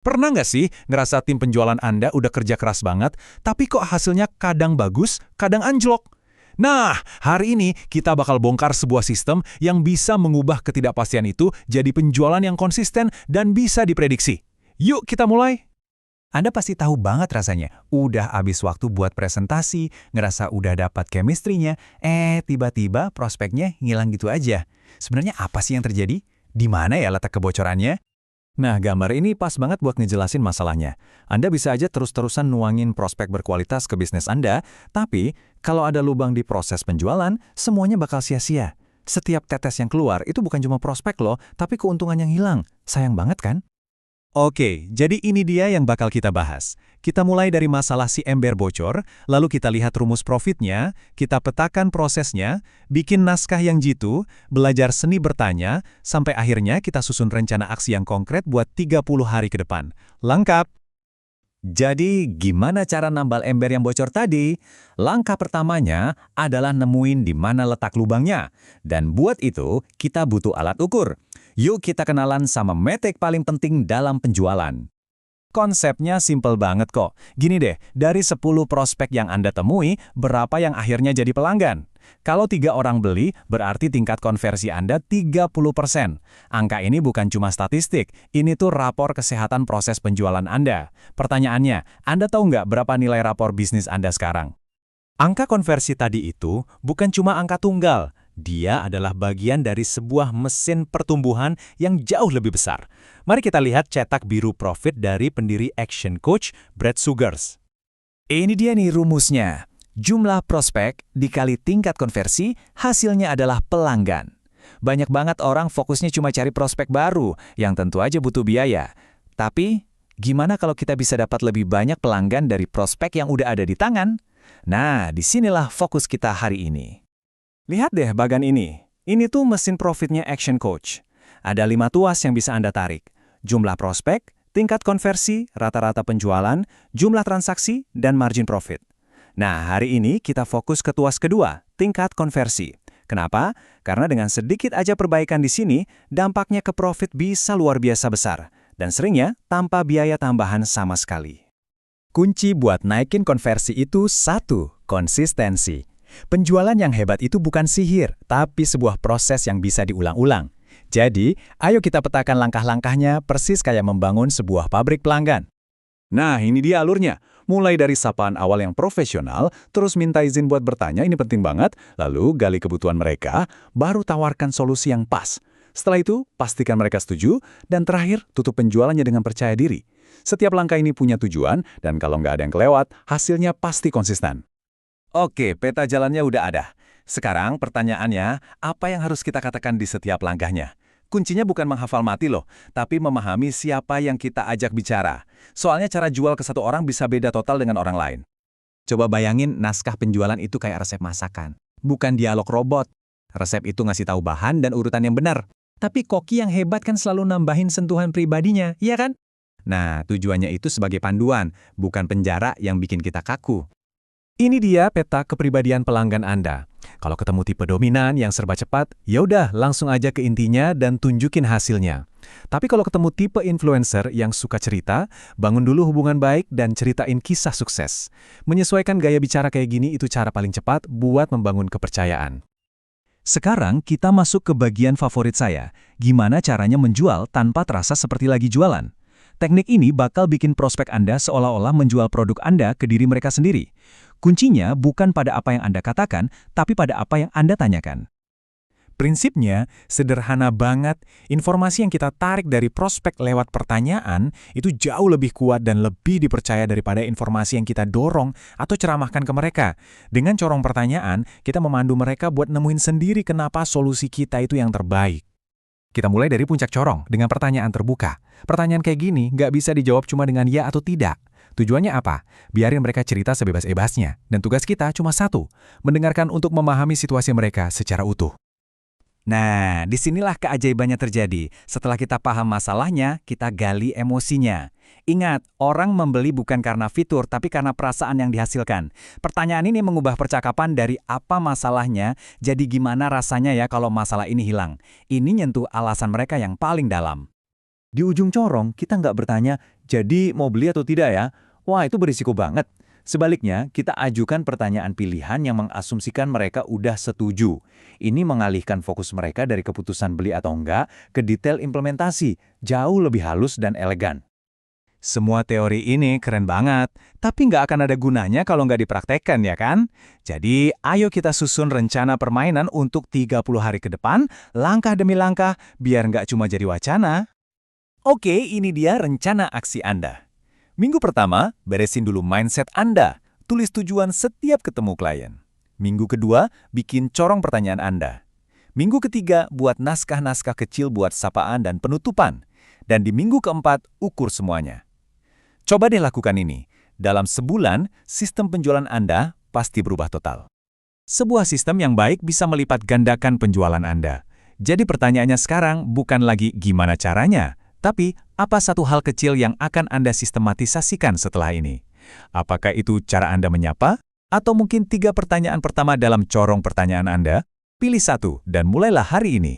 Pernah nggak sih ngerasa tim penjualan Anda udah kerja keras banget, tapi kok hasilnya kadang bagus, kadang anjlok? Nah, hari ini kita bakal bongkar sebuah sistem yang bisa mengubah ketidakpastian itu jadi penjualan yang konsisten dan bisa diprediksi. Yuk kita mulai! Anda pasti tahu banget rasanya, udah habis waktu buat presentasi, ngerasa udah dapat chemistry-nya, tiba-tiba prospeknya ngilang gitu aja. Sebenarnya apa sih yang terjadi? Di mana ya letak kebocorannya? Nah, gambar ini pas banget buat ngejelasin masalahnya. Anda bisa aja terus-terusan nuangin prospek berkualitas ke bisnis Anda, tapi kalau ada lubang di proses penjualan, semuanya bakal sia-sia. Setiap tetes yang keluar itu bukan cuma prospek loh, tapi keuntungan yang hilang. Sayang banget kan? Oke, jadi ini dia yang bakal kita bahas. Kita mulai dari masalah si ember bocor, lalu kita lihat rumus profitnya, kita petakan prosesnya, bikin naskah yang jitu, belajar seni bertanya, sampai akhirnya kita susun rencana aksi yang konkret buat 30 hari ke depan. Lengkap! Jadi, gimana cara nambal ember yang bocor tadi? Langkah pertamanya adalah nemuin di mana letak lubangnya. Dan buat itu, kita butuh alat ukur. Yuk kita kenalan sama metrik paling penting dalam penjualan. Konsepnya simple banget kok. Gini deh, dari 10 prospek yang Anda temui, berapa yang akhirnya jadi pelanggan? Kalau 3 orang beli, berarti tingkat konversi Anda 30%. Angka ini bukan cuma statistik, ini tuh rapor kesehatan proses penjualan Anda. Pertanyaannya, Anda tahu nggak berapa nilai rapor bisnis Anda sekarang? Angka konversi tadi itu bukan cuma angka tunggal, dia adalah bagian dari sebuah mesin pertumbuhan yang jauh lebih besar. Mari kita lihat cetak biru profit dari pendiri Action Coach, Brad Sugars. Ini dia nih rumusnya. Jumlah prospek dikali tingkat konversi, hasilnya adalah pelanggan. Banyak banget orang fokusnya cuma cari prospek baru, yang tentu aja butuh biaya. Tapi, gimana kalau kita bisa dapat lebih banyak pelanggan dari prospek yang udah ada di tangan? Nah, disinilah fokus kita hari ini. Lihat deh bagan ini. Ini tuh mesin profitnya Action Coach. Ada 5 tuas yang bisa Anda tarik. Jumlah prospek, tingkat konversi, rata-rata penjualan, jumlah transaksi, dan margin profit. Nah, hari ini kita fokus ke tuas kedua, tingkat konversi. Kenapa? Karena dengan sedikit aja perbaikan di sini, dampaknya ke profit bisa luar biasa besar. Dan seringnya tanpa biaya tambahan sama sekali. Kunci buat naikin konversi itu satu, konsistensi. Penjualan yang hebat itu bukan sihir, tapi sebuah proses yang bisa diulang-ulang. Jadi, ayo kita petakan langkah-langkahnya persis kayak membangun sebuah pabrik pelanggan. Nah, ini dia alurnya. Mulai dari sapaan awal yang profesional, terus minta izin buat bertanya, ini penting banget, lalu gali kebutuhan mereka, baru tawarkan solusi yang pas. Setelah itu, pastikan mereka setuju, dan terakhir, tutup penjualannya dengan percaya diri. Setiap langkah ini punya tujuan, dan kalau nggak ada yang kelewat, hasilnya pasti konsisten. Oke, peta jalannya udah ada. Sekarang pertanyaannya, apa yang harus kita katakan di setiap langkahnya? Kuncinya bukan menghafal mati loh, tapi memahami siapa yang kita ajak bicara. Soalnya cara jual ke satu orang bisa beda total dengan orang lain. Coba bayangin naskah penjualan itu kayak resep masakan. Bukan dialog robot. Resep itu ngasih tahu bahan dan urutan yang benar. Tapi koki yang hebat kan selalu nambahin sentuhan pribadinya, iya kan? Nah, tujuannya itu sebagai panduan, bukan penjara yang bikin kita kaku. Ini dia peta kepribadian pelanggan Anda. Kalau ketemu tipe dominan yang serba cepat, ya udah langsung aja ke intinya dan tunjukin hasilnya. Tapi kalau ketemu tipe influencer yang suka cerita, bangun dulu hubungan baik dan ceritain kisah sukses. Menyesuaikan gaya bicara kayak gini itu cara paling cepat buat membangun kepercayaan. Sekarang kita masuk ke bagian favorit saya, gimana caranya menjual tanpa terasa seperti lagi jualan. Teknik ini bakal bikin prospek Anda seolah-olah menjual produk Anda ke diri mereka sendiri. Kuncinya bukan pada apa yang Anda katakan, tapi pada apa yang Anda tanyakan. Prinsipnya sederhana banget, informasi yang kita tarik dari prospek lewat pertanyaan itu jauh lebih kuat dan lebih dipercaya daripada informasi yang kita dorong atau ceramahkan ke mereka. Dengan corong pertanyaan, kita memandu mereka buat nemuin sendiri kenapa solusi kita itu yang terbaik. Kita mulai dari puncak corong dengan pertanyaan terbuka. Pertanyaan kayak gini nggak bisa dijawab cuma dengan ya atau tidak. Tujuannya apa? Biarin mereka cerita sebebas-bebasnya. Dan tugas kita cuma satu, mendengarkan untuk memahami situasi mereka secara utuh. Nah, disinilah keajaibannya terjadi. Setelah kita paham masalahnya, kita gali emosinya. Ingat, orang membeli bukan karena fitur, tapi karena perasaan yang dihasilkan. Pertanyaan ini mengubah percakapan dari apa masalahnya, jadi gimana rasanya ya kalau masalah ini hilang. Ini nyentuh alasan mereka yang paling dalam. Di ujung corong, kita nggak bertanya, Jadi mau beli atau tidak ya? Wah, itu berisiko banget. Sebaliknya, kita ajukan pertanyaan pilihan yang mengasumsikan mereka udah setuju. Ini mengalihkan fokus mereka dari keputusan beli atau enggak ke detail implementasi, jauh lebih halus dan elegan. Semua teori ini keren banget, tapi nggak akan ada gunanya kalau nggak dipraktekkan, ya kan? Jadi, ayo kita susun rencana permainan untuk 30 hari ke depan, langkah demi langkah, biar nggak cuma jadi wacana. Oke, ini dia rencana aksi Anda. Minggu pertama, beresin dulu mindset Anda. Tulis tujuan setiap ketemu klien. Minggu kedua, bikin corong pertanyaan Anda. Minggu ketiga, buat naskah-naskah kecil buat sapaan dan penutupan. Dan di minggu keempat, ukur semuanya. Coba deh lakukan ini. Dalam sebulan, sistem penjualan Anda pasti berubah total. Sebuah sistem yang baik bisa melipat gandakan penjualan Anda. Jadi pertanyaannya sekarang bukan lagi gimana caranya, tapi apa satu hal kecil yang akan Anda sistematisasikan setelah ini? Apakah itu cara Anda menyapa? Atau mungkin 3 pertanyaan pertama dalam corong pertanyaan Anda? Pilih satu dan mulailah hari ini.